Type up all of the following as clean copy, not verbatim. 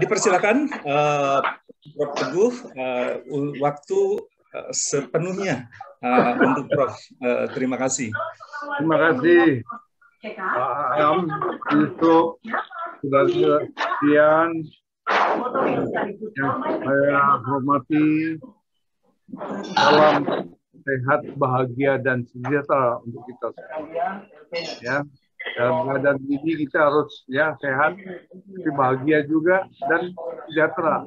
Dipersilakan Prof. Teguh, waktu sepenuhnya untuk Prof. Terima kasih. Terima kasih Pak Ayam, Yusuf, saudara sekalian yang saya hormati. Salam sehat, bahagia, dan sejahtera untuk kita semua. Ya, dalam keadaan ini kita harus sehat, tapi bahagia juga dan sejahtera.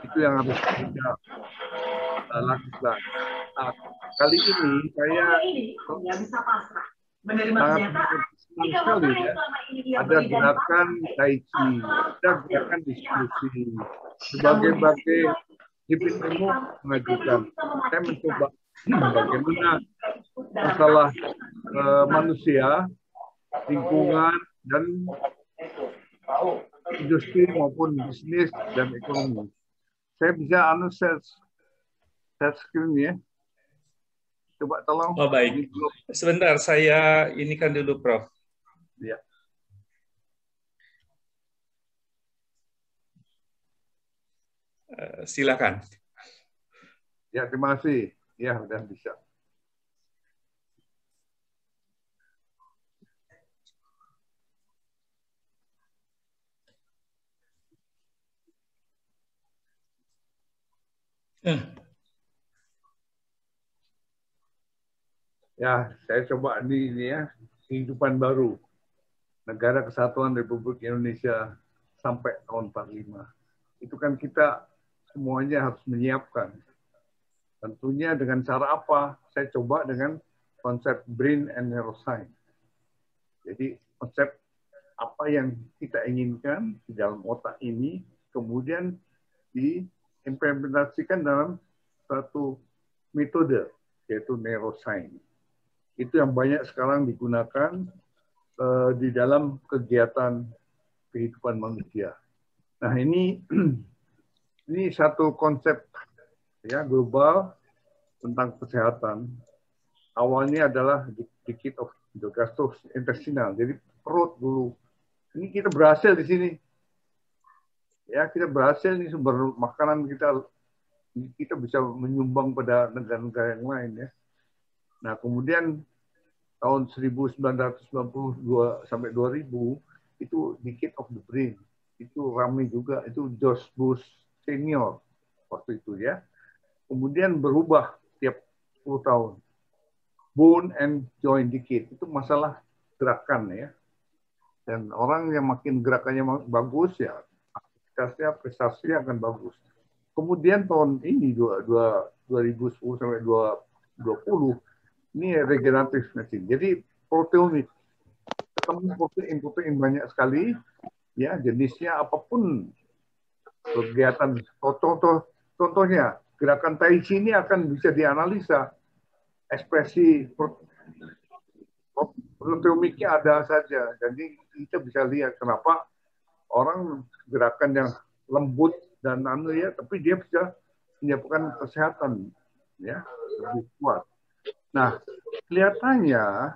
Itu yang harus kita lakukan. Nah, kali ini saya sangat senang sekali ada gerakan Tai Chi, ada gerakan diskusi, sebagai Hipit Nemo mengajukan. Saya mencoba bagaimana masalah manusia, lingkungan, dan industri maupun bisnis dan ekonomi. Saya bisa share screen ya. Coba tolong. Oh baik. Sebentar, saya inikan dulu, Prof. Ya. Silakan. Ya, terima kasih. Ya, udah bisa. Ya, saya coba ini ya, kehidupan baru. Negara Kesatuan Republik Indonesia sampai tahun 45. Itu kan kita semuanya harus menyiapkan. Tentunya dengan cara apa? Saya coba dengan konsep brain and neuroscience. Jadi konsep apa yang kita inginkan di dalam otak ini, kemudian diimplementasikan dalam satu metode, yaitu neuroscience. Itu yang banyak sekarang digunakan di dalam kegiatan kehidupan manusia. Nah, ini satu konsep ya global tentang kesehatan. Awalnya adalah dikit of the gastrointestinal, jadi perut dulu. Ini kita berhasil di sini. Ya, kita berhasil nih sumber makanan kita bisa menyumbang pada negara-negara yang lain ya. Nah, kemudian tahun 1992 sampai 2000 itu Decade of the Brain. Itu ramai juga, itu George Bush senior waktu itu ya. Kemudian berubah tiap 10 tahun. Bone and Joint Decade, itu masalah gerakan ya. Dan orang yang makin gerakannya bagus ya, aktivitasnya, prestasinya akan bagus. Kemudian tahun ini 2010 sampai 2020 ini regeneratif medicine. Jadi proteomic, ketemu protein banyak sekali, ya jenisnya apapun kegiatan. Contohnya gerakan Tai Chi ini akan bisa dianalisa ekspresi proteomiknya ada saja. Jadi kita bisa lihat kenapa orang gerakan yang lembut dan ya, tapi dia bisa menyebabkan kesehatan ya lebih kuat. Nah, kelihatannya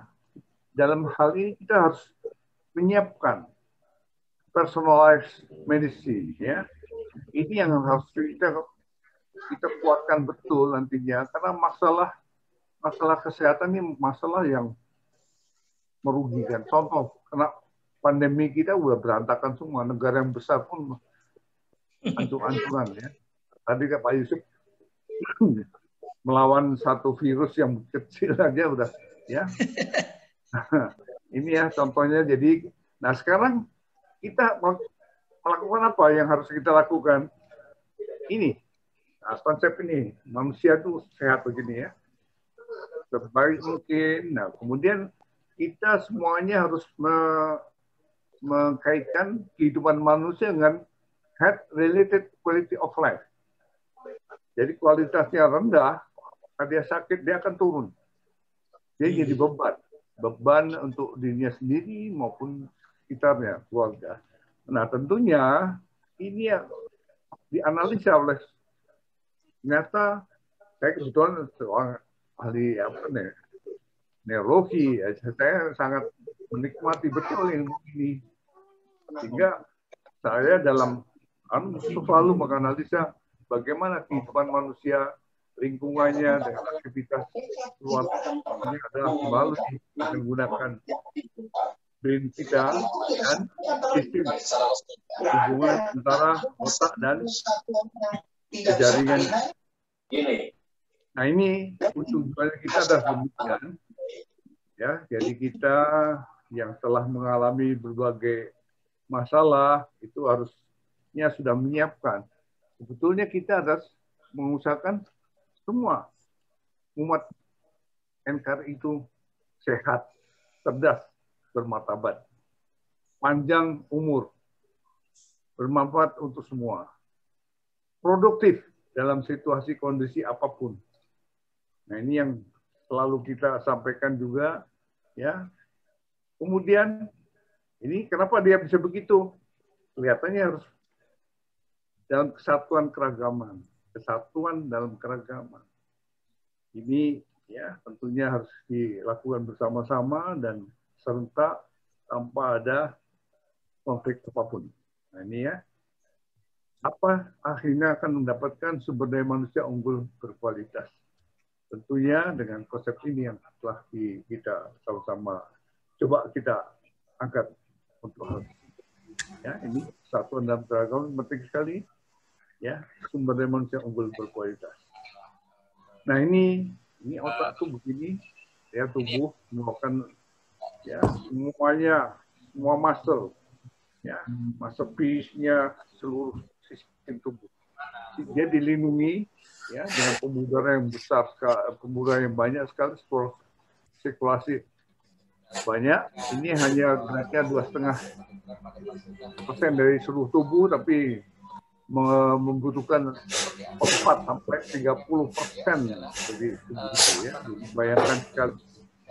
dalam hal ini kita harus menyiapkan personalized medicine ya. Ini yang harus kita kuatkan betul nantinya, karena masalah kesehatan ini masalah yang merugikan. Contoh, karena pandemi kita udah berantakan semua, negara yang besar pun hancur-hancuran ya. Tadi Pak Yusuf melawan satu virus yang kecil aja udah ya. Ini ya contohnya. Jadi, nah sekarang kita melakukan apa yang harus kita lakukan? Ini, nah, konsep ini, manusia itu sehat begini ya, sebaik mungkin. Nah, kemudian kita semuanya harus mengkaitkan kehidupan manusia dengan health related quality of life. Jadi kualitasnya rendah, kalau dia sakit dia akan turun. Dia jadi beban untuk dirinya sendiri maupun sekitarnya, keluarga. Nah, tentunya ini yang dianalisa oleh, ternyata saya kebetulan seorang ahli neurologi, saya sangat menikmati betul ilmu ini. Sehingga saya selalu menganalisa bagaimana kehidupan manusia, lingkungannya, dan aktivitas luar ini adalah melalui menggunakan brain kita dan sistem hubungan antara otak dan jaringan. Nah ini tujuannya kita adalah demikian, ya. Jadi kita yang telah mengalami berbagai masalah itu harusnya sudah menyiapkan. Sebetulnya kita harus mengusahakan semua umat NKRI itu sehat, cerdas, bermartabat, panjang umur, bermanfaat untuk semua, produktif dalam situasi kondisi apapun. Nah ini yang selalu kita sampaikan juga, ya. Kemudian ini kenapa dia bisa begitu? Kelihatannya harus dalam kesatuan keragaman, kesatuan dalam keragaman. Ini ya tentunya harus dilakukan bersama-sama dan serentak tanpa ada konflik apapun. Nah ini ya, apa akhirnya akan mendapatkan sumber daya manusia unggul berkualitas. Tentunya dengan konsep ini yang telah kita sama-sama coba kita angkat untuk hal ya, ini kesatuan dan keragaman penting sekali, ya, sumber daya manusia unggul berkualitas. Nah ini otak tuh begini, ya, tubuh melakukan ya semuanya, semua muscle, ya, masterpiece-nya seluruh sistem tubuh. Dia dilindungi ya dengan pembuluh yang besar, pembuluh yang banyak sekali, sirkulasi banyak. Ini hanya beratnya 2,5% dari seluruh tubuh, tapi membutuhkan 4-30% dari tubuh itu ya. Bayangkan sekali,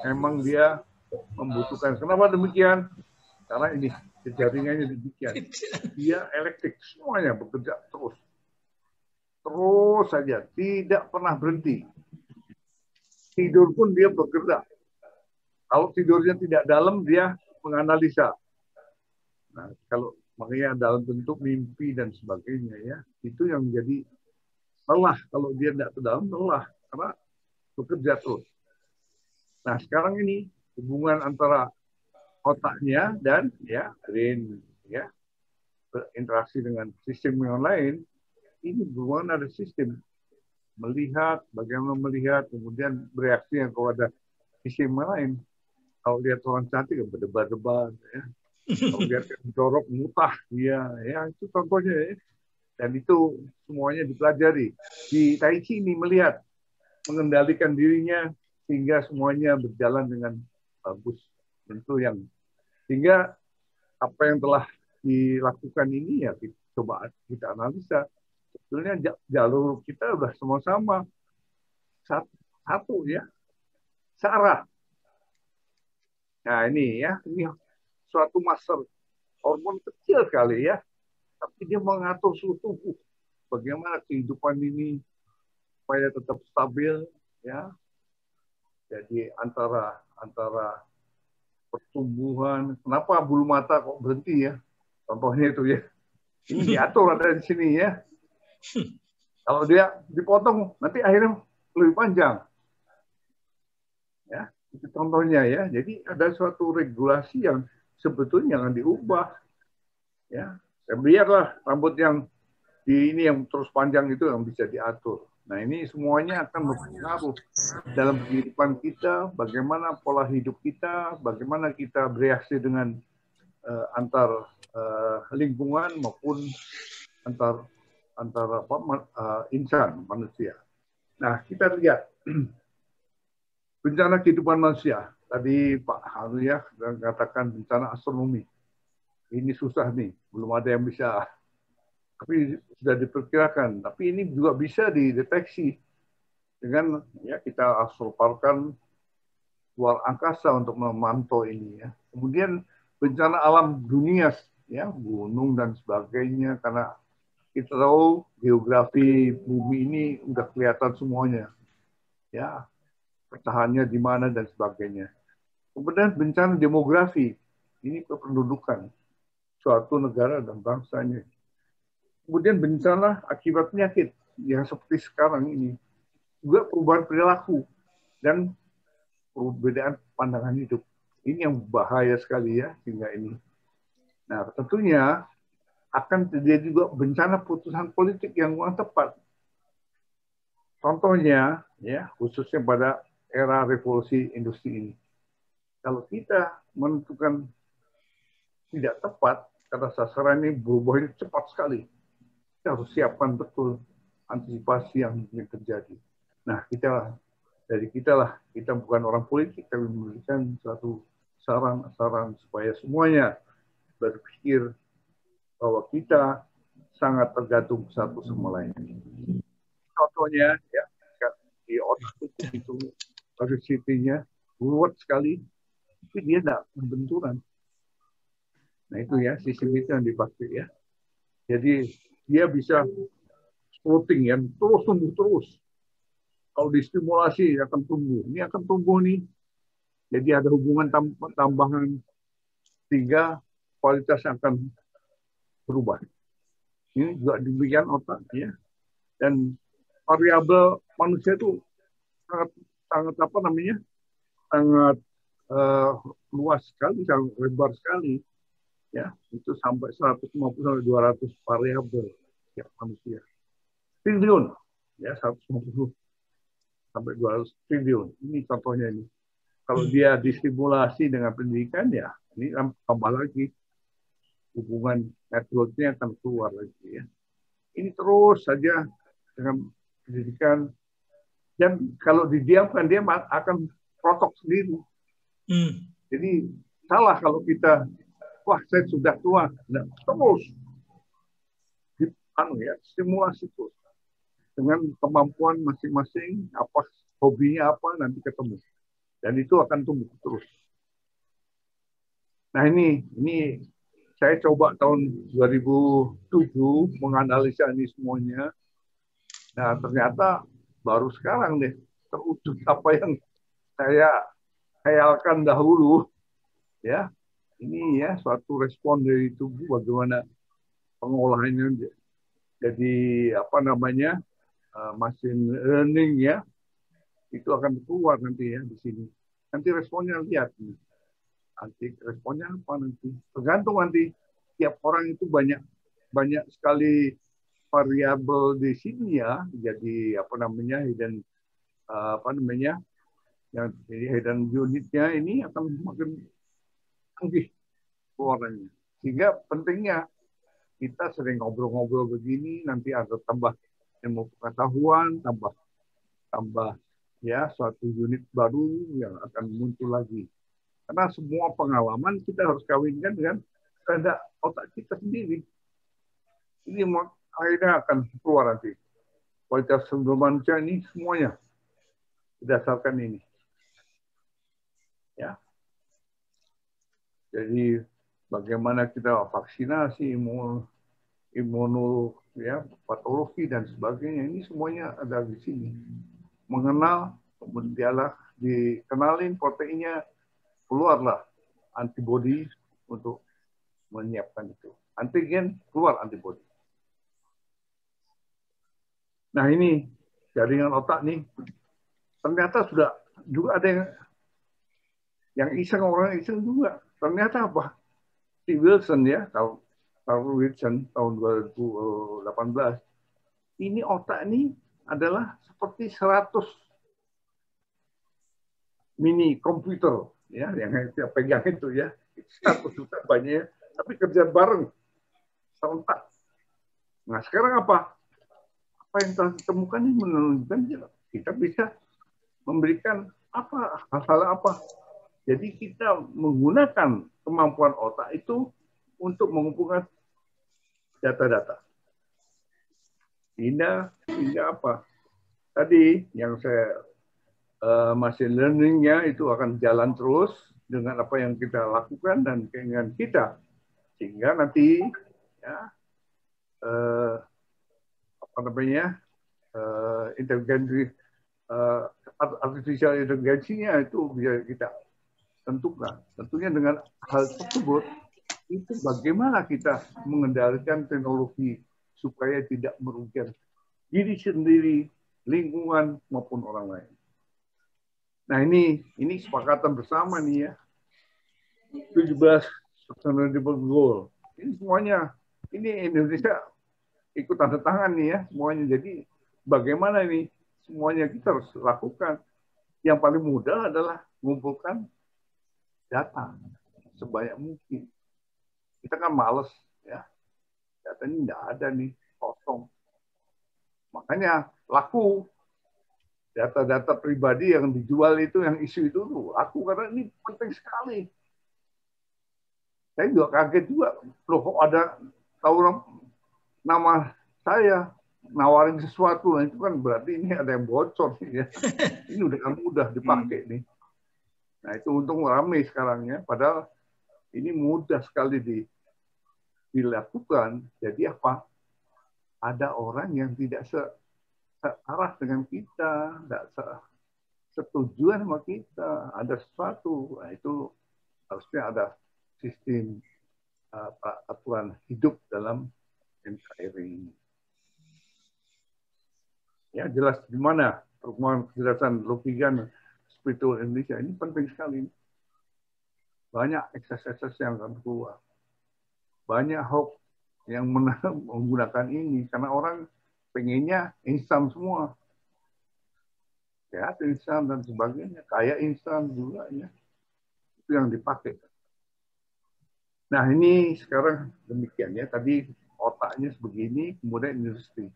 memang dia membutuhkan. Kenapa demikian? Karena ini jaringannya demikian. Dia elektrik, semuanya bekerja terus saja, tidak pernah berhenti. Tidur pun dia bekerja. Kalau tidurnya tidak dalam, dia menganalisa. Nah, kalau makanya dalam bentuk mimpi dan sebagainya, ya, itu yang menjadi lelah. Kalau dia tidak ke dalam, lelah karena bekerja terus. Nah, sekarang ini hubungan antara otaknya dan ya brain, ya, berinteraksi dengan sistem yang lain. Ini hubungan ada sistem melihat, bagaimana melihat, kemudian bereaksi yang kepada sistem lain. Kalau lihat orang cantik, berdebar-debar, ya. Kalau lihat jorok, mutah, ya itu contohnya, ya. Dan itu semuanya dipelajari. Di Tai Chi ini melihat, mengendalikan dirinya sehingga semuanya berjalan dengan bagus. Tentu yang sehingga apa yang telah dilakukan ini ya coba kita analisa. Sebetulnya jalur kita udah sama-sama satu ya, searah. Nah ini ya, ini suatu master hormon kecil sekali ya, tapi dia mengatur seluruh tubuh. Bagaimana kehidupan ini supaya tetap stabil ya. Jadi antara pertumbuhan, kenapa bulu mata kok berhenti ya? Contohnya itu ya. Ini diatur ada di sini ya. Kalau dia dipotong, nanti akhirnya lebih panjang. Ya, itu contohnya ya. Jadi ada suatu regulasi yang sebetulnya jangan diubah. Ya, biarlah rambut yang ini yang terus panjang itu yang bisa diatur. Nah ini semuanya akan berpengaruh dalam kehidupan kita, bagaimana pola hidup kita, bagaimana kita bereaksi dengan antar lingkungan maupun antar insan manusia. Nah kita lihat bencana kehidupan manusia. Tadi Pak Haru ya katakan bencana astronomi. Ini susah nih, belum ada yang bisa. Tapi sudah diperkirakan. Tapi ini juga bisa dideteksi dengan ya kita astroparkan luar angkasa untuk memantau ini ya. Kemudian bencana alam dunia ya, gunung dan sebagainya, karena kita tahu geografi bumi ini udah kelihatan semuanya. Ya, pertahanannya di mana dan sebagainya. Kemudian bencana demografi, ini kependudukan. suatu negara dan bangsanya. Kemudian bencana akibat penyakit yang seperti sekarang ini, juga perubahan perilaku dan perbedaan pandangan hidup. Ini yang bahaya sekali ya, hingga ini. Nah, tentunya akan terjadi juga bencana putusan politik yang kurang tepat. Contohnya, ya, khususnya pada era revolusi industri ini. Kalau kita menentukan tidak tepat, karena sasaran ini berubah cepat sekali, kita harus siapkan betul antisipasi yang mungkin terjadi. Nah, kita bukan orang politik, tapi memberikan suatu saran-saran supaya semuanya berpikir bahwa kita sangat tergantung satu sama lain. Contohnya, ya, di otak itu obesity-nya kuat sekali, tapi dia tidak membenturan. Nah itu ya, sistem itu yang dipakai ya. Jadi dia bisa floating ya, terus tumbuh terus. Kalau distimulasi akan tumbuh. Ini akan tumbuh nih. Jadi ada hubungan tambahan sehingga kualitasnya akan berubah. Ini juga demikian otak ya. Dan variabel manusia itu sangat apa namanya? Sangat luas sekali, sangat lebar sekali. Ya, itu sampai 150 sampai 200 variabel ya manusia. Triliun ya, 150 sampai 200 triliun. Ini contohnya ini. Kalau dia distimulasi dengan pendidikan ya, ini tambah lagi hubungan networknya akan keluar lagi ya. Ini terus saja dengan pendidikan, dan kalau didiamkan dia akan protok sendiri. Jadi salah kalau kita wah saya sudah tua, nah, terus stimulasi terus dengan kemampuan masing-masing, apa hobinya apa nanti ketemu, dan itu akan tumbuh terus. Nah ini saya coba tahun 2007 menganalisa ini semuanya. Nah ternyata baru sekarang deh terwujud apa yang saya khayalkan dahulu ya. Ini ya suatu respon dari tubuh bagaimana pengolahannya jadi apa namanya machine learning ya, itu akan keluar nanti ya di sini. Nanti responnya lihat nih. Nanti responnya apa nanti? Tergantung nanti tiap orang itu banyak sekali variabel di sini ya. Jadi apa namanya hidden yang jadi hidden unitnya ini akan makin canggih keluarannya. Sehingga pentingnya kita sering ngobrol-ngobrol begini, nanti ada tambah ilmu pengetahuan, tambah ya suatu unit baru yang akan muncul lagi. Karena semua pengalaman kita harus kawinkan dengan kehendak otak kita sendiri. Ini akhirnya akan keluar nanti. Kualitas sumber manusia ini semuanya berdasarkan ini. Ya. Jadi bagaimana kita vaksinasi, patologi dan sebagainya, ini semuanya ada di sini. Mengenal, kemudian dikenalin proteinnya, keluarlah antibodi untuk menyiapkan itu. Antigen, keluar antibodi. Nah ini jaringan otak nih, ternyata sudah juga ada yang iseng, orang iseng juga. Ternyata apa? Si Wilson ya, Carl Wilson tahun 2018, ini otak ini adalah seperti 100 mini komputer ya yang saya pegang itu ya, 100 juta banyak, tapi kerja bareng serentak. Nah sekarang apa yang telah ditemukan ini menunjukkan kita bisa memberikan hal-hal apa. Jadi kita menggunakan kemampuan otak itu untuk mengumpulkan data-data. Hingga apa? Tadi yang saya machine learning-nya itu akan jalan terus dengan apa yang kita lakukan dan keinginan kita. Sehingga nanti ya artificial intelligence-nya itu bisa kita tentukan. Tentunya dengan hal tersebut itu bagaimana kita mengendalikan teknologi supaya tidak merugikan diri sendiri, lingkungan maupun orang lain. Nah ini kesepakatan bersama nih ya. 17 Sustainable Goal. Ini semuanya, ini Indonesia ikut tanda tangan nih ya semuanya. Jadi bagaimana nih semuanya kita harus lakukan. Yang paling mudah adalah mengumpulkan data sebanyak mungkin. Kita kan males ya. Datanya nggak ada nih, kosong. Makanya laku data-data pribadi yang dijual itu, yang isu itu tuh laku karena ini penting sekali. Saya juga kaget juga, loh kok ada tahu nama saya nawarin sesuatu, nah itu kan berarti ini ada yang bocor ya. Ini udah kan mudah dipakai nih. Nah itu untung ramai sekarang ya, padahal ini mudah sekali dilakukan. Jadi apa? Ada orang yang tidak searah dengan kita, tidak setujuan sama kita, ada sesuatu. Nah itu harusnya ada sistem aturan hidup dalam NKRI ini. Ya jelas di mana pertemuan kejelasan Lopigan Spiritual Indonesia ini penting sekali. Banyak ekses-ekses yang akan keluar. Banyak hoax yang menggunakan ini karena orang pengennya instan semua. Ya, instan dan sebagainya, kayak instan juga ya. Itu yang dipakai. Nah, ini sekarang demikian ya. Tadi otaknya sebegini, kemudian industri.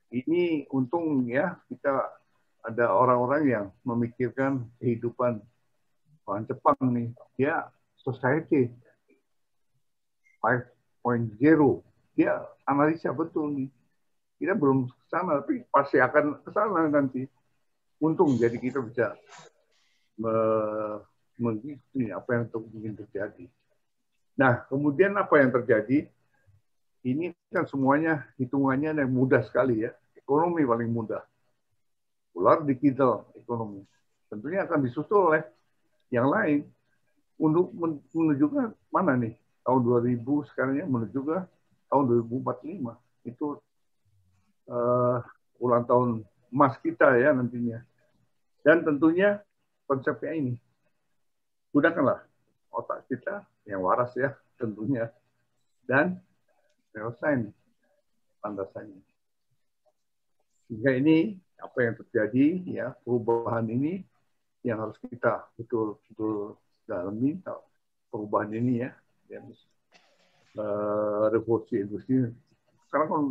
Ini untung ya kita ada orang-orang yang memikirkan kehidupan orang Jepang nih. Dia society 5.0. Dia analisa betul nih. Kita belum ke sana, tapi pasti akan ke sana nanti. Untung jadi kita bisa mengikuti apa yang mungkin terjadi. Nah, kemudian apa yang terjadi? Ini kan semuanya hitungannya yang mudah sekali ya. Ekonomi paling mudah. Ular digital ekonomi. Tentunya akan disusul oleh yang lain. Untuk menuju ke mana nih? Tahun 2000 sekarang ya, menuju ke tahun 2045. Itu ulang tahun emas kita ya nantinya. Dan tentunya konsepnya ini. Gunakanlah otak kita yang waras ya tentunya. Dan neuroscience landasannya. Sehingga ini apa yang terjadi ya perubahan ini yang harus kita betul-betul dalami perubahan ini ya, revolusi industri. Sekarang kan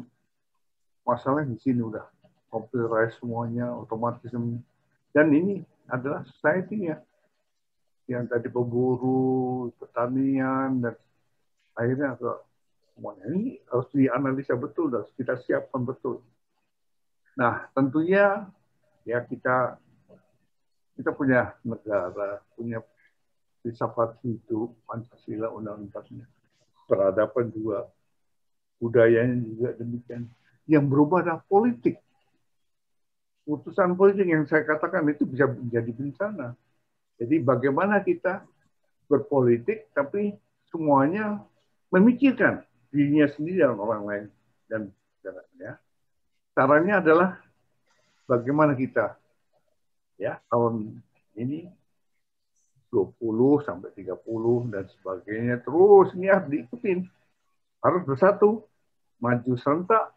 masalah di sini udah computerized semuanya, otomatisme, dan ini adalah society-nya yang tadi pemburu, pertanian dan akhirnya ke semuanya ini harus dianalisa betul, harus kita siapkan betul. Nah, tentunya ya kita punya negara, punya filsafat hidup, Pancasila, Undang-Undangnya, peradaban juga, budayanya juga demikian. Yang berubah adalah politik. Putusan politik yang saya katakan itu bisa menjadi bencana. Jadi bagaimana kita berpolitik, tapi semuanya memikirkan dirinya sendiri dan orang lain. Dan ya. Caranya adalah bagaimana kita ya tahun ini 20 sampai 30 dan sebagainya terus ini harus diikutin, harus bersatu, maju serentak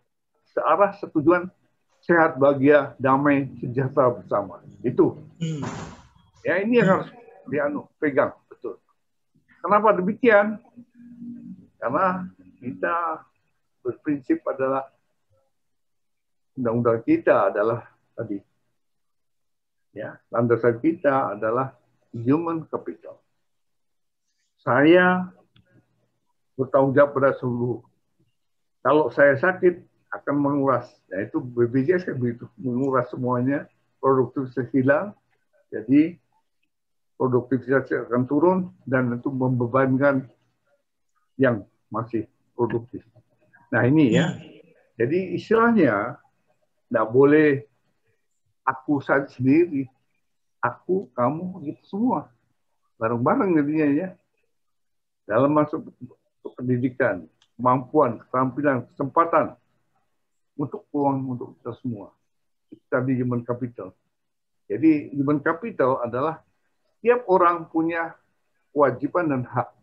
searah setujuan sehat, bahagia, damai, sejahtera bersama. Itu ya ini yang harus pegang betul. Kenapa demikian? Karena kita berprinsip adalah undang-undang kita adalah tadi ya landasan kita adalah human capital. Saya bertanggung jawab pada seluruh. Kalau saya sakit akan menguras, yaitu BPJS kan begitu, menguras semuanya, produktivitas hilang, jadi produktivitas akan turun dan itu membebankan yang masih produktif. Nah ini ya, jadi istilahnya nggak boleh aku sendiri, aku, kamu, gitu semua. Bareng-bareng jadinya ya. Dalam masuk untuk pendidikan, kemampuan, keterampilan, kesempatan untuk peluang untuk kita semua. Itu tadi human capital. Jadi human capital adalah setiap orang punya kewajiban dan hak.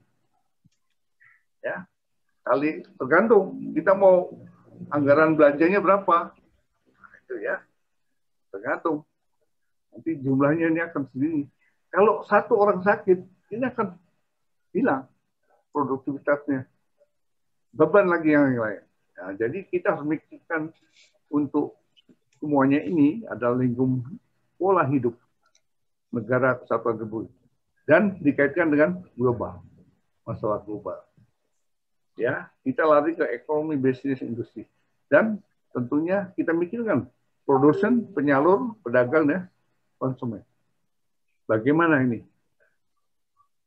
Ya, kali tergantung kita mau anggaran belanjanya berapa, itu ya tergantung. Nanti jumlahnya ini akan sendiri. Kalau satu orang sakit, ini akan hilang produktivitasnya. Beban lagi yang lain. Nah, jadi kita harus memikirkan untuk semuanya ini adalah lingkungan pola hidup negara kesatuan Republik dan dikaitkan dengan global, masalah global. Ya, kita lari ke ekonomi, bisnis, industri, dan tentunya kita mikirkan produsen, penyalur, pedagang, ya, konsumen. Bagaimana ini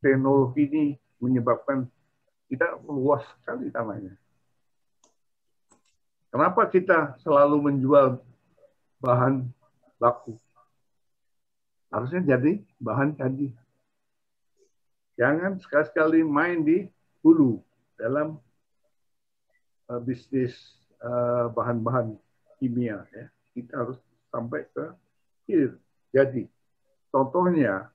teknologi ini menyebabkan kita luas sekali tanahnya. Kenapa kita selalu menjual bahan baku? Harusnya jadi bahan jadi. Jangan sekali-sekali main di hulu dalam bisnis bahan-bahan kimia. Ya. Kita harus sampai ke hilir. Jadi, contohnya,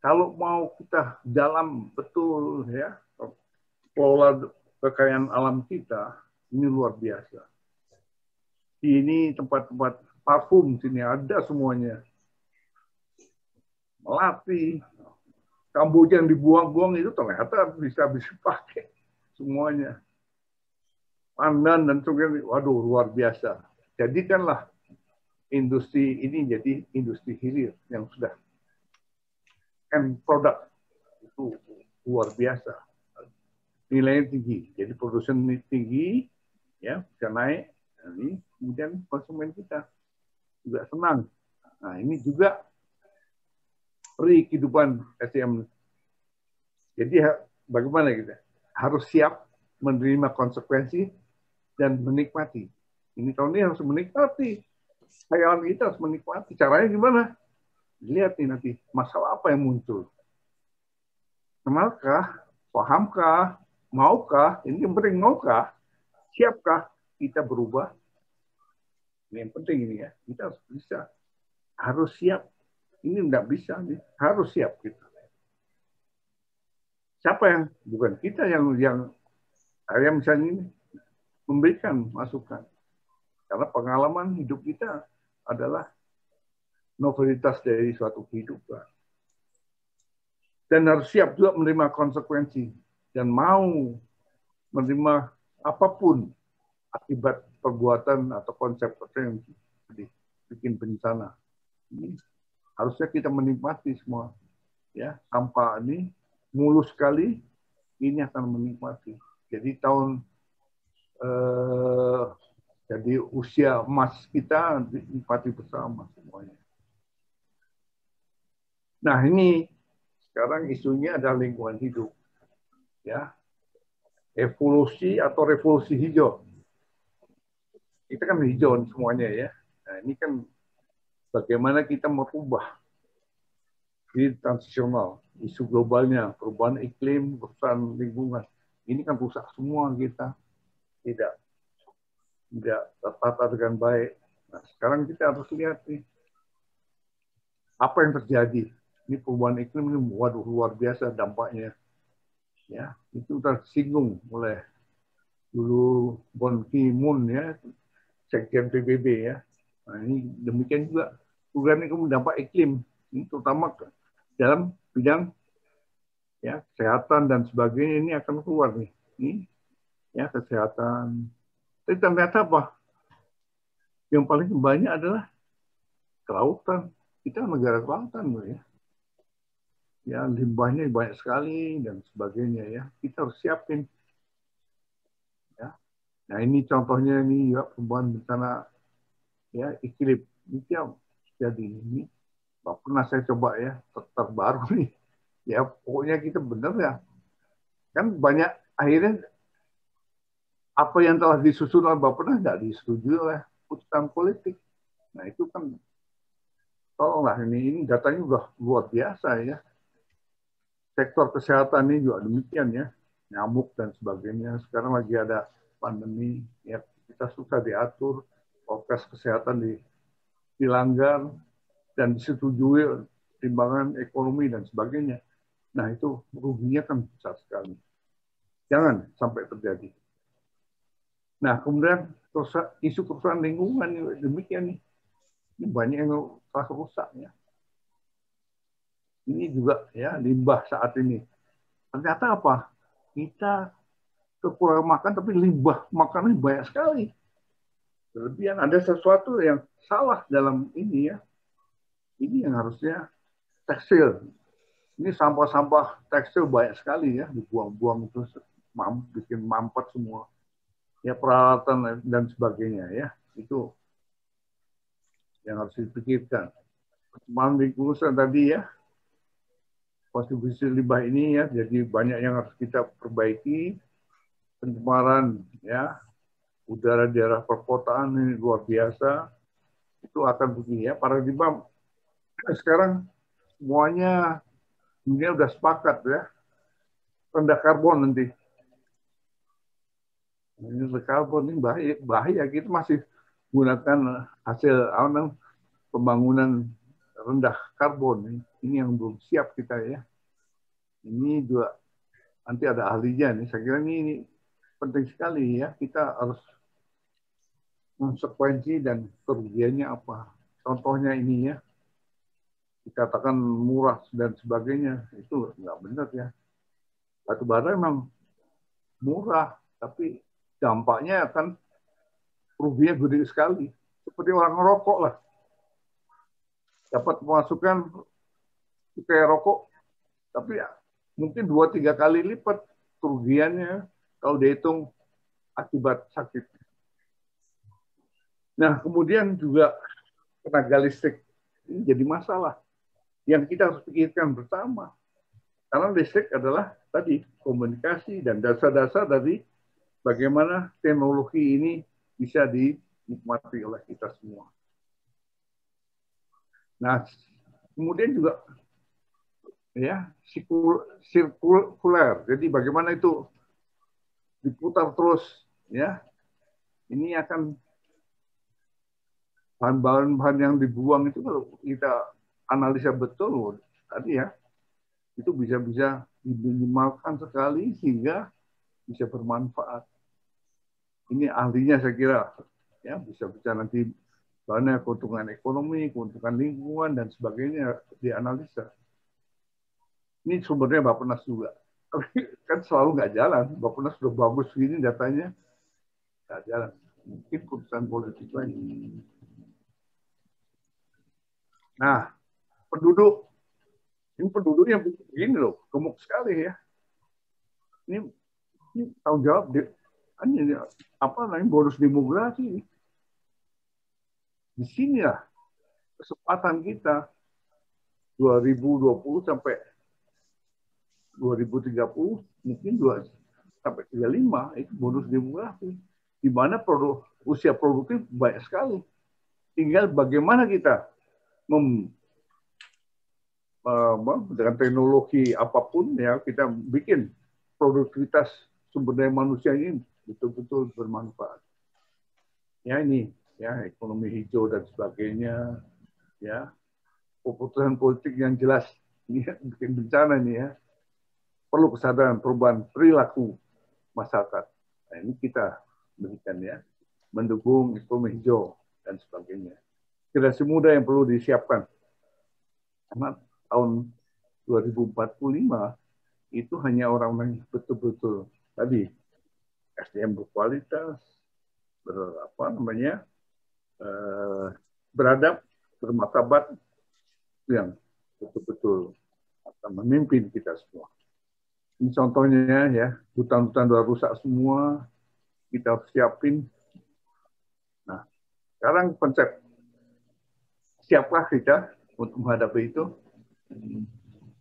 kalau mau kita dalam betul ya pola kekayaan alam kita, ini luar biasa. Ini tempat-tempat parfum sini ada semuanya. Melati, Kamboja yang dibuang-buang itu ternyata bisa pakai semuanya. Pandan dan sebagainya, waduh luar biasa. Jadikanlah industri ini jadi industri hilir yang sudah end product itu luar biasa. Nilainya tinggi, jadi produsen tinggi, ya bisa naik. Nah, ini kemudian konsumen kita juga senang. Nah ini juga peri kehidupan SDM. Jadi bagaimana kita harus siap menerima konsekuensi dan menikmati. Ini tahun ini harus menikmati. Kayaan kita harus menikmati. Caranya gimana? Lihat nih nanti masalah apa yang muncul. Kenalkah? Pahamkah? Maukah? Ini yang penting maukah? Siapkah kita berubah? Ini yang penting ini ya. Kita harus bisa. Harus siap. Ini enggak bisa nih. Harus siap kita. Siapa yang bukan kita yang saya misalnya ini memberikan masukan. Karena pengalaman hidup kita adalah novelitas dari suatu kehidupan. Dan harus siap juga menerima konsekuensi dan mau menerima apapun akibat perbuatan atau konsep yang bikin bencana. Ini harusnya kita menikmati semua. Ya, tanpa ini mulus sekali ini akan menikmati. Jadi jadi usia emas kita dinikmati bersama semuanya. Nah ini sekarang isunya adalah lingkungan hidup, ya evolusi atau revolusi hijau. Kita kan hijau semuanya ya. Nah ini kan bagaimana kita merubah di transisional, isu globalnya, perubahan iklim, perubahan lingkungan. Ini kan rusak semua kita, tidak tertata dengan baik. Nah, sekarang kita harus lihat nih, apa yang terjadi. Ini perubahan iklim ini, waduh luar biasa dampaknya. Ya, itu tersinggung oleh dulu Ban Ki-moon ya, Sekjen PBB ya. Nah, ini demikian juga perubahan iklim dampak iklim, ini terutama dalam bidang ya kesehatan dan sebagainya ini akan keluar nih. Ini ya kesehatan. Tapi ternyata apa? Yang paling banyak adalah kelautan. Kita negara kelautan loh ya. Ya limbahnya banyak sekali dan sebagainya ya. Kita harus siapin. Ya. Nah ini contohnya ini ya perubahan bencana ya iklim. Ini yang jadi ini. Pernah saya coba ya terbaru nih. Ya pokoknya kita benar ya. Kan banyak akhirnya apa yang telah disusun oleh Bappenas nggak disetujui oleh putusan politik. Nah itu kan tolonglah ini datanya udah luar biasa ya. Sektor kesehatan ini juga demikian ya. nyamuk dan sebagainya. Sekarang lagi ada pandemi, ya kita susah diatur, prokes kesehatan dilanggar dan disetujui timbangan ekonomi dan sebagainya. Nah itu ruginya kan besar sekali. Jangan sampai terjadi. Nah kemudian isu kerusakan lingkungan demikian nih. Ini banyak yang telah rusak ya. Ini juga ya limbah saat ini. Ternyata apa? Kita kekurangan makan tapi limbah makanan banyak sekali. Berlebihan, ada sesuatu yang salah dalam ini ya. Ini yang harusnya tekstil. Ini sampah-sampah tekstil banyak sekali ya, dibuang-buang terus bikin mampet semua. Ya peralatan dan sebagainya ya. Itu yang harus dipikirkan. Perkembangan lingkungan tadi ya, kontribusi limbah ini ya, jadi banyak yang harus kita perbaiki. Pencemaran ya, udara daerah perkotaan ini luar biasa. Itu akan begini ya, paradigma sekarang semuanya dunia udah sepakat ya, rendah karbon nanti. Ini rendah karbon ini bahaya. Kita masih gunakan hasil pembangunan rendah karbon. Ini yang belum siap kita ya. Ini juga nanti ada ahlinya nih. Saya kira ini penting sekali ya. Kita harus konsekuensi dan kerugiannya apa. Contohnya ini ya, dikatakan murah dan sebagainya, itu nggak benar ya. Batu bara memang murah, tapi dampaknya akan ruginya gede sekali. Seperti orang ngerokok lah. Dapat pemasukan kayak rokok, tapi ya, mungkin 2-3 kali lipat kerugiannya kalau dihitung akibat sakit. Nah, kemudian juga tenaga listrik ini jadi masalah yang kita harus pikirkan bersama. Karena listrik adalah tadi komunikasi dan dasar-dasar dari bagaimana teknologi ini bisa dinikmati oleh kita semua. Nah, kemudian juga ya sirkuler. Jadi bagaimana itu diputar terus ya. Ini akan bahan-bahan yang dibuang itu kalau kita analisa betul tadi ya, itu bisa diminimalkan sekali sehingga bisa bermanfaat. Ini ahlinya saya kira ya, bisa nanti banyak keuntungan ekonomi, keuntungan lingkungan dan sebagainya dianalisa. Ini sumbernya Bappenas juga, tapi kan selalu nggak jalan. Bappenas sudah bagus gini datanya, nggak jalan. Mungkin keputusan politik lagi. Nah, ini penduduknya begini loh, gemuk sekali ya. Ini tanggung jawab ini apa namanya bonus demografi. Di sini lah kesempatan kita 2020 sampai 2030 mungkin 2 sampai 35 itu bonus demografi. Di mana usia produktif banyak sekali. Tinggal bagaimana kita dengan teknologi apapun ya, kita bikin produktivitas sumber daya manusia ini betul-betul bermanfaat. Ya ini ya ekonomi hijau dan sebagainya ya, keputusan politik yang jelas ini bikin bencana ini ya, perlu kesadaran perubahan perilaku masyarakat. Nah, ini kita berikan ya, mendukung ekonomi hijau dan sebagainya. Generasi muda yang perlu disiapkan. Karena tahun 2045 itu hanya orang-orang yang betul-betul tadi SDM berkualitas, beradab, bermartabat, yang betul-betul akan memimpin kita semua. Ini contohnya ya, hutan-hutan sudah rusak semua, kita harus siapin. Nah, sekarang konsep siapkah kita untuk menghadapi itu?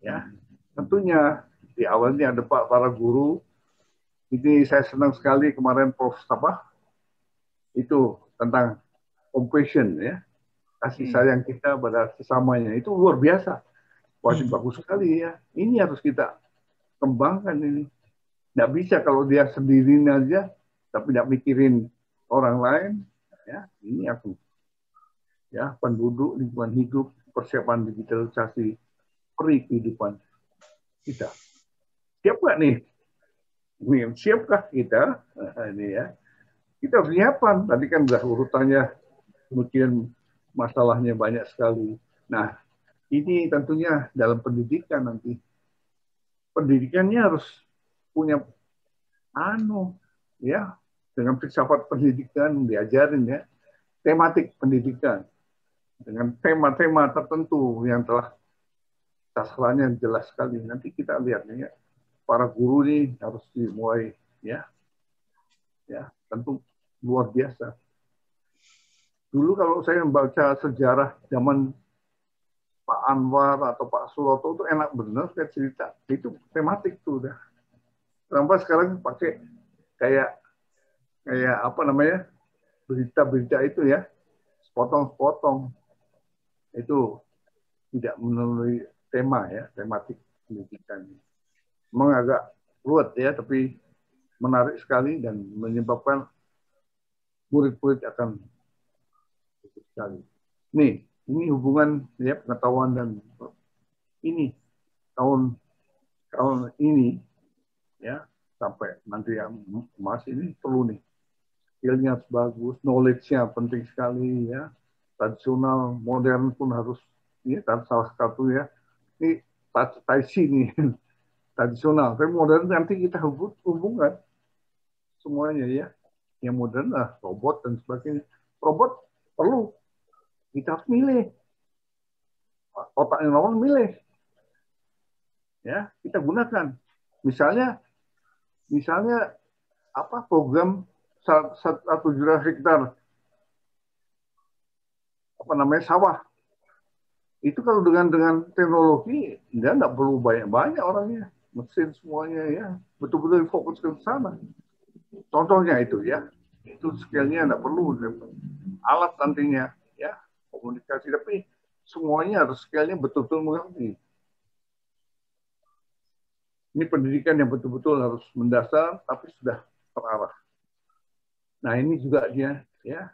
Ya, tentunya di awalnya ada para guru. Ini saya senang sekali kemarin Prof. Sabah itu tentang compassion ya, kasih sayang kita pada sesamanya itu luar biasa. Wah, bagus sekali ya. Ini harus kita kembangkan ini. Nggak bisa kalau dia sendirian aja, tapi nggak mikirin orang lain. Ya, ini aku. Ya, penduduk, lingkungan hidup, persiapan digitalisasi, peri kehidupan kita. Siap nggak nih? Siapkah kita? Nah, ini ya. Kita harus nyiapkan. Tadi kan udah urutannya, mungkin masalahnya banyak sekali. Nah, ini tentunya dalam pendidikan nanti. Pendidikannya harus punya ya, dengan filsafat pendidikan diajarin ya, tematik pendidikan dengan tema-tema tertentu yang telah sasarannya jelas sekali. Nanti kita lihat ya, para guru ini harus dimulai ya tentu luar biasa. Dulu kalau saya membaca sejarah zaman Pak Anwar atau Pak Suroto itu enak benar kayak cerita. Itu tematik tuh udah. Kenapa sekarang pakai kayak apa namanya berita-berita itu ya, sepotong-sepotong. Itu tidak melalui tema ya, tematik pendidikan. Memang agak ruwet ya, tapi menarik sekali dan menyebabkan murid-murid akan ikut sekali. Nih, ini hubungan ya pengetahuan dan ini tahun ini ya sampai nanti yang Mas ini perlu nih skillnya harus bagus, knowledge-nya penting sekali ya, tradisional, modern pun harus ini salah satu ya. Ini Tai Chi nih tradisional, tapi modern nanti kita hubungkan semuanya ya. Yang modern lah robot dan sebagainya. Robot perlu kita harus milih, otak yang normal milih ya, kita gunakan. Misalnya apa program 1 juta hektar apa namanya sawah itu kalau dengan teknologi nggak perlu banyak orangnya, mesin semuanya ya, betul-betul fokus ke sana. Contohnya itu ya, itu skillnya nggak perlu alat nantinya ya komunikasi, tapi semuanya harus skillnya betul-betul mengerti. Ini pendidikan yang betul-betul harus mendasar tapi sudah terarah. Nah ini juga dia ya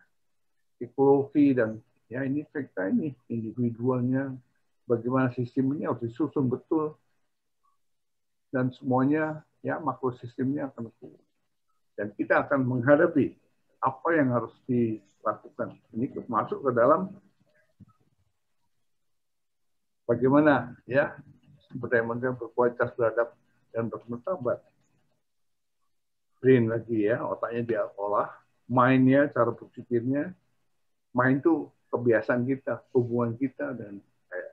ekologi dan ya ini fakta ini individualnya, bagaimana sistemnya harus disusun betul dan semuanya ya makro sistemnya akan betul. Dan kita akan menghadapi apa yang harus dilakukan. Ini masuk ke dalam bagaimana ya sumber daya manusia berkualitas, beradab dan bermartabat. Brain lagi ya, otaknya dia olah, mind-nya, cara berpikirnya. Mind itu kebiasaan kita, hubungan kita dan kayak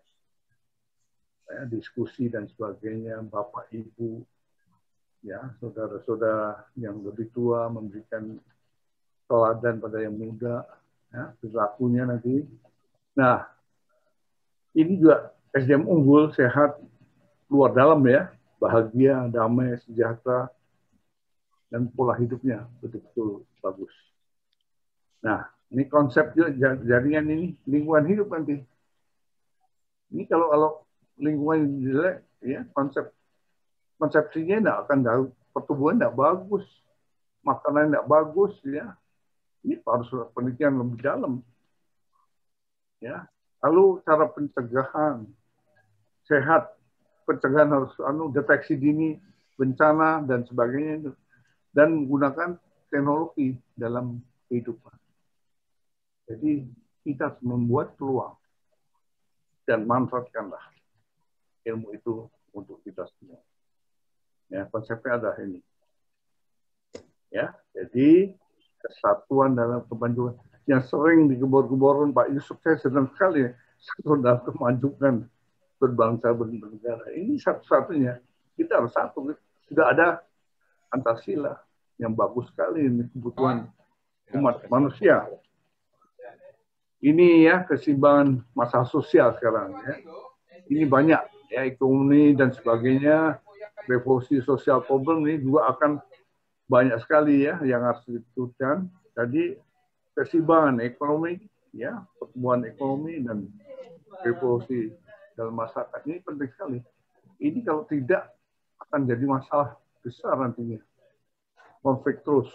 diskusi dan sebagainya, bapak ibu, ya saudara-saudara yang lebih tua memberikan teladan pada yang muda, ya, perilakunya nanti. Nah, ini juga SDM unggul, sehat, luar dalam ya, bahagia, damai, sejahtera, dan pola hidupnya betul-betul bagus. Nah, ini konsep jaringan ini lingkungan hidup nanti. Ini kalau lingkungan jelek, ya konsepsinya tidak akan jauh, pertumbuhan tidak bagus, makanan tidak bagus, ya. Ini harus penelitian lebih dalam, ya. Lalu cara pencegahan sehat, pencegahan harus deteksi dini bencana dan sebagainya, dan menggunakan teknologi dalam kehidupan. Jadi kita harus membuat peluang dan manfaatkanlah ilmu itu untuk kita semua. Ya, konsepnya ada ini. Ya, jadi kesatuan dalam kemajuan yang sering digebor-geborkan Pak Yusuf, saya senang sekali dalam kemajuan berbangsa bernegara. Ini satu-satunya kita harus satu. Sudah ada Pancasila yang bagus sekali ini kebutuhan umat manusia. Ini ya keseimbangan masalah sosial sekarang ya. Ini banyak ya ekonomi dan sebagainya, revolusi sosial problem ini juga akan banyak sekali ya yang harus diturunkan. Jadi keseimbangan ekonomi ya, pertumbuhan ekonomi dan revolusi dalam masyarakat ini penting sekali. Ini kalau tidak akan jadi masalah besar nantinya. Konflik terus.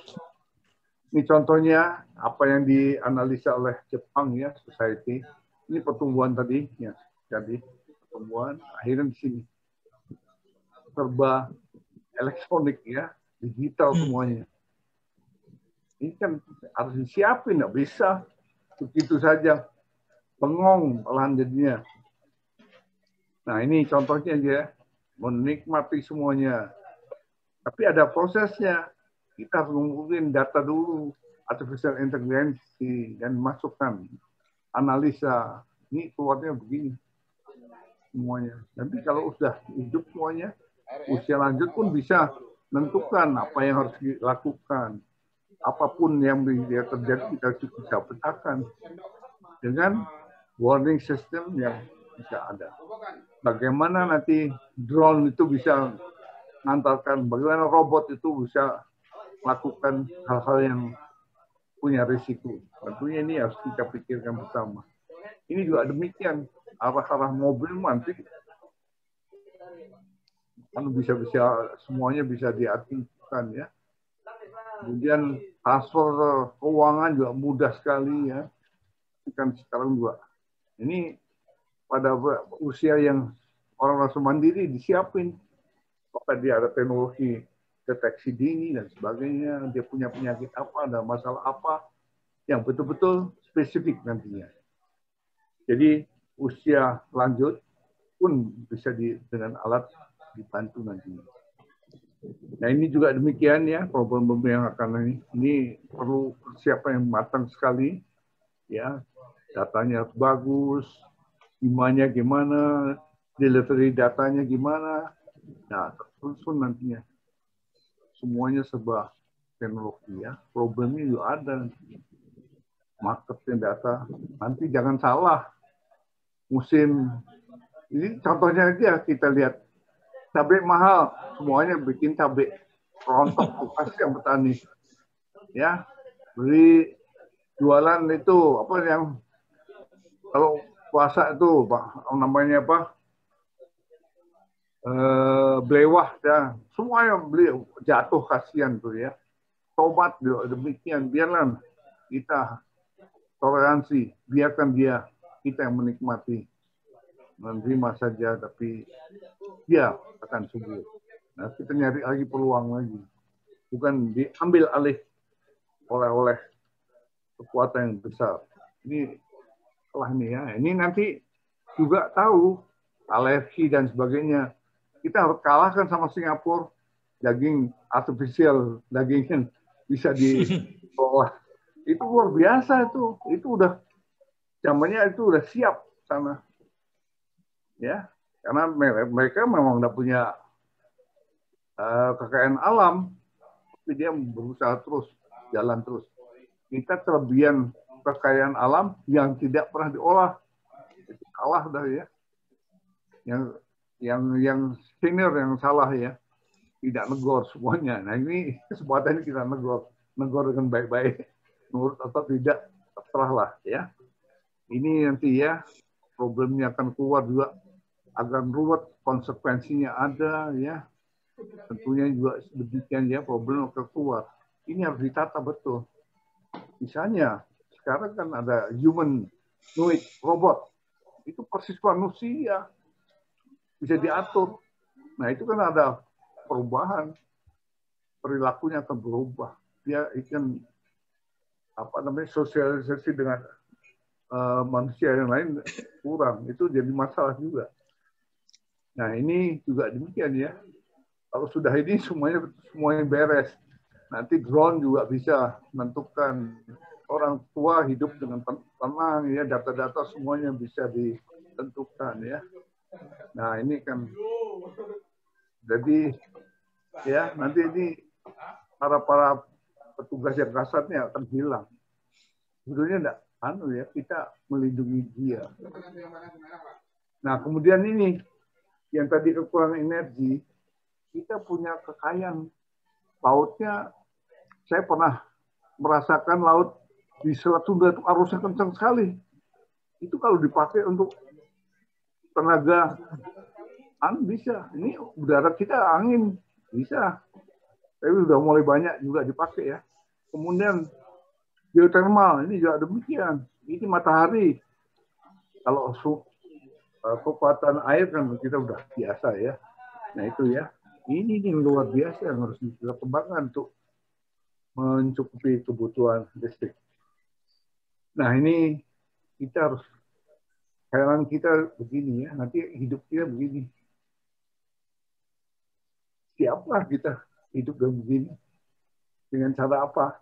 Ini contohnya apa yang dianalisa oleh Jepang ya, society. Ini pertumbuhan tadi ya. Jadi pertumbuhan akhirnya di sini serba elektronik ya, digital semuanya. Ini kan harus disiapin, nggak bisa begitu saja bengong malahan jadinya. Nah ini contohnya aja, menikmati semuanya. Tapi ada prosesnya. Kita harus ngumpulin data dulu, artificial intelligence, dan masukkan analisa. Ini keluarnya begini semuanya. Nanti kalau sudah hidup semuanya, usia lanjut pun bisa menentukan apa yang harus dilakukan. Apapun yang terjadi kita bisa petakan dengan warning system yang bisa ada. Bagaimana nanti drone itu bisa mengantarkan, bagaimana robot itu bisa melakukan hal-hal yang punya risiko. Tentunya ini harus kita pikirkan bersama. Ini juga demikian, arah-arah mobil nanti kan bisa semuanya bisa diartikan ya. Kemudian transfer keuangan juga mudah sekali ya. Kan sekarang juga. Ini pada usia yang orang langsung mandiri disiapin. Apakah dia ada teknologi deteksi dini dan sebagainya, dia punya penyakit apa, ada masalah apa, yang betul-betul spesifik nantinya. Jadi usia lanjut pun bisa dengan alat dibantu nantinya. Nah ini juga demikian ya, problem-problem yang akan ini perlu persiapan yang matang sekali, ya datanya harus bagus, gimana delivery datanya gimana, nah terus nantinya semuanya serba teknologi ya, problemnya juga ada, marketnya data, nanti jangan salah musim ini contohnya aja kita lihat. Cabai mahal, semuanya bikin cabai rontok pasti yang petani. Ya, beli jualan itu apa yang kalau puasa itu namanya apa? Belewah ya. Semuanya beli jatuh kasihan tuh ya. Tomat juga demikian, biarlah kita toleransi, biarkan dia kita yang menikmati. Menerima saja, tapi dia akan subur. Nah, kita nyari lagi peluang lagi. Bukan diambil alih oleh kekuatan yang besar. Ini setelah ini ya. Ini nanti juga tahu alergi dan sebagainya. Kita harus kalahkan sama Singapura. Daging artificial, dagingnya bisa diolah. Itu luar biasa itu. Itu udah zamannya itu udah siap sana. Ya, karena mereka memang udah punya kekayaan alam, tapi dia berusaha terus, jalan terus. Kita kelebihan kekayaan alam yang tidak pernah diolah, itu kalah dah ya. Yang senior yang salah ya, tidak negor semuanya. Nah ini kesempatan kita negor dengan baik-baik, menurut atau tidak terserah lah ya. Ini nanti ya problemnya akan keluar juga. Agak ruwet, konsekuensinya ada ya. Tentunya juga demikian ya, problem akan keluar. Ini harus ditata betul. Misalnya sekarang kan ada humanoid robot. Itu persis manusia. Bisa diatur. Nah, itu kan ada perubahan. Perilakunya akan berubah. Dia akan sosialisasi dengan manusia yang lain kurang. Itu jadi masalah juga. Nah ini juga demikian ya. Kalau sudah ini semuanya beres. Nanti drone juga bisa menentukan orang tua hidup dengan tenang ya. Data-data semuanya bisa ditentukan ya. Nah ini kan jadi ya nanti ini para petugas yang kasatnya akan hilang. Sebetulnya enggak kita melindungi dia. Nah kemudian ini yang tadi kekurangan energi, kita punya kekayaan lautnya. Saya pernah merasakan laut di Selat Sunda itu arusnya kencang sekali. Itu kalau dipakai untuk tenaga bisa. Ini udara kita angin bisa. Tapi sudah mulai banyak juga dipakai ya. Kemudian geothermal ini juga demikian. Ini matahari. Kalau kekuatan air kan kita udah biasa ya. Nah itu ya. Ini yang luar biasa yang harus kita kembangkan untuk mencukupi kebutuhan listrik. Nah ini kita harus, heran kita begini ya, nanti hidup kita begini. Siapa kita hidup dengan begini? Dengan cara apa?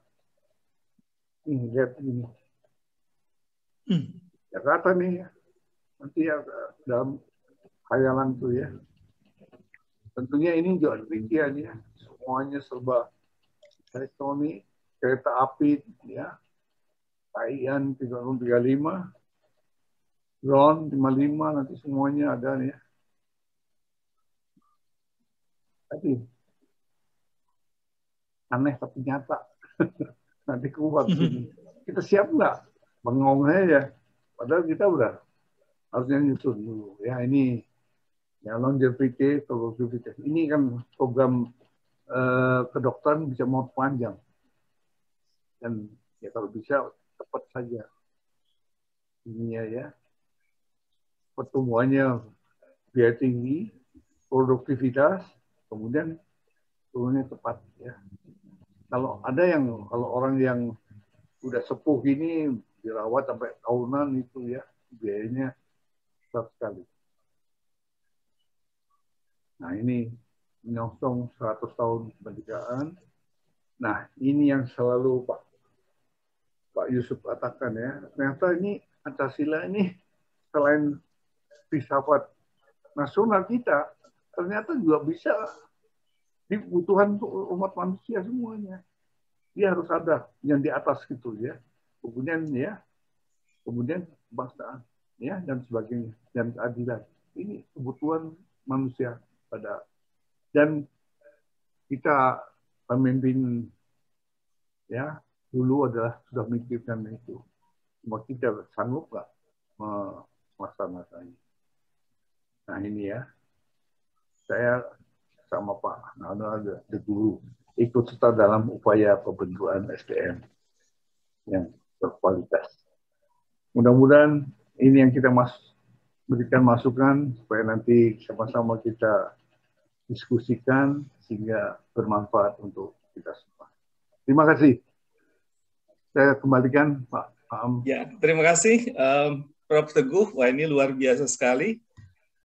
Nih, lihat ini. Jakarta nih ya. Nanti ya dalam khayalan tuh ya. Tentunya ini juga demikian ya. Semuanya serba elektronik, kereta api ya. Taian 35, drone 55, nanti semuanya ada nih ya. Tapi aneh tapi nyata. Nanti keluar sini. Kita siap nggak? Bengong aja. Padahal kita udah harusnya nyusun dulu. Ya ini ya longevity, produktivitas. Ini kan program kedokteran bisa mau panjang. Dan ya kalau bisa cepat saja. Ini ya. Pertumbuhannya biaya tinggi, produktivitas, kemudian turunnya cepat ya. Kalau orang yang udah sepuh ini dirawat sampai tahunan itu ya, biayanya besar sekali. Nah ini menyongsong 100 tahun kemerdekaan. Nah ini yang selalu Pak Yusuf katakan ya, ternyata ini Pancasila ini selain filsafat nasional kita, ternyata juga bisa dibutuhkan untuk umat manusia semuanya. Dia harus ada yang di atas gitu ya. Kemudian kebangsaan ya dan sebagainya dan keadilan. Ini kebutuhan manusia dan kita pemimpin ya dulu adalah sudah memikirkan itu. Cuma kita sanggup nggak melaksanakannya. Nah ini ya, saya sama Pak Nado the Guru ikut serta dalam upaya pembentukan SDM yang berkualitas. Mudah-mudahan ini yang kita berikan masukan supaya nanti sama-sama kita diskusikan sehingga bermanfaat untuk kita semua. Terima kasih. Saya kembalikan Pak Am. Ya, terima kasih Prof. Teguh. Wah ini luar biasa sekali.